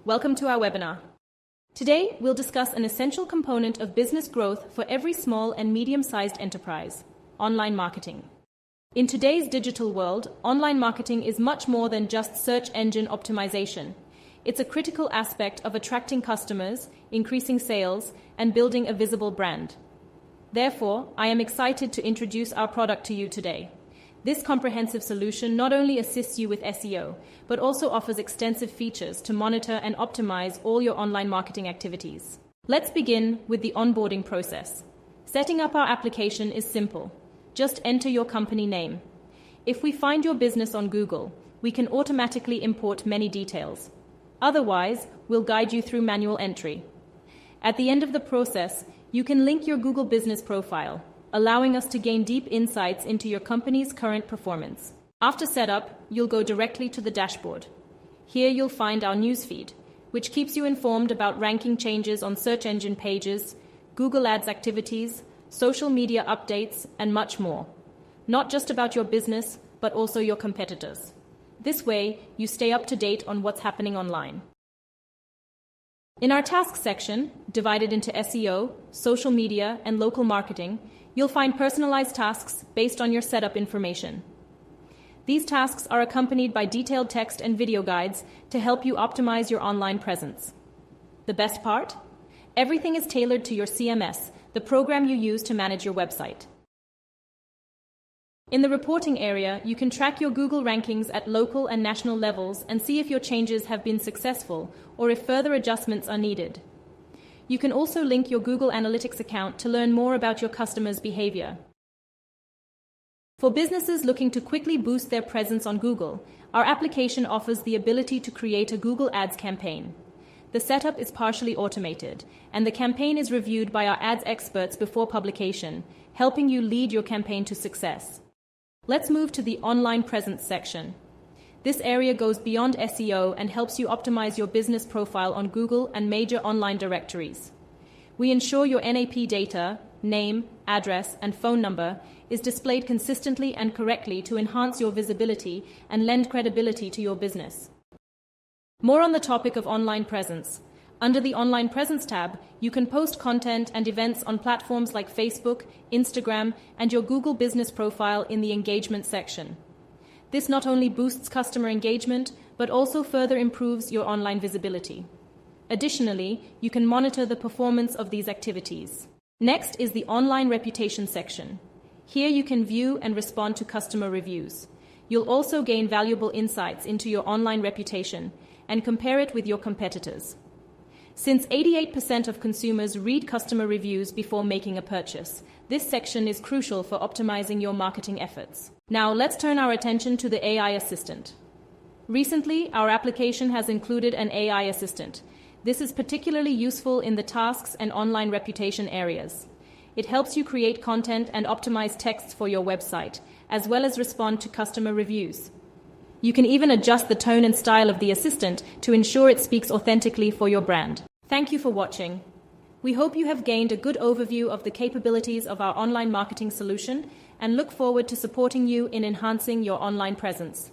Welcome to our webinar. Today, we'll discuss an essential component of business growth for every small and medium-sized enterprise: online marketing. In today's digital world, online marketing is much more than just search engine optimization. It's a critical aspect of attracting customers, increasing sales, and building a visible brand. Therefore, I am excited to introduce our product to you today. This comprehensive solution not only assists you with SEO, but also offers extensive features to monitor and optimize all your online marketing activities. Let's begin with the onboarding process. Setting up our application is simple. Just enter your company name. If we find your business on Google, we can automatically import many details. Otherwise, we'll guide you through manual entry. At the end of the process, you can link your Google business profile, allowing us to gain deep insights into your company's current performance. After setup, you'll go directly to the dashboard. Here you'll find our newsfeed, which keeps you informed about ranking changes on search engine pages, Google Ads activities, social media updates, and much more. Not just about your business, but also your competitors. This way, you stay up to date on what's happening online. In our tasks section, divided into SEO, social media, and local marketing, you'll find personalized tasks based on your setup information. These tasks are accompanied by detailed text and video guides to help you optimize your online presence. The best part? Everything is tailored to your CMS, the program you use to manage your website. In the reporting area, you can track your Google rankings at local and national levels and see if your changes have been successful or if further adjustments are needed. You can also link your Google Analytics account to learn more about your customers' behavior. For businesses looking to quickly boost their presence on Google, our application offers the ability to create a Google Ads campaign. The setup is partially automated, and the campaign is reviewed by our ads experts before publication, helping you lead your campaign to success. Let's move to the online presence section. This area goes beyond SEO and helps you optimize your business profile on Google and major online directories. We ensure your NAP data, name, address, and phone number is displayed consistently and correctly to enhance your visibility and lend credibility to your business. More on the topic of online presence. Under the Online Presence tab, you can post content and events on platforms like Facebook, Instagram, and your Google business profile in the engagement section. This not only boosts customer engagement, but also further improves your online visibility. Additionally, you can monitor the performance of these activities. Next is the online reputation section. Here you can view and respond to customer reviews. You'll also gain valuable insights into your online reputation and compare it with your competitors. Since 88% of consumers read customer reviews before making a purchase, this section is crucial for optimizing your marketing efforts. Now, let's turn our attention to the AI assistant. Recently, our application has included an AI assistant. This is particularly useful in the tasks and online reputation areas. It helps you create content and optimize texts for your website, as well as respond to customer reviews. You can even adjust the tone and style of the assistant to ensure it speaks authentically for your brand. Thank you for watching. We hope you have gained a good overview of the capabilities of our online marketing solution and look forward to supporting you in enhancing your online presence.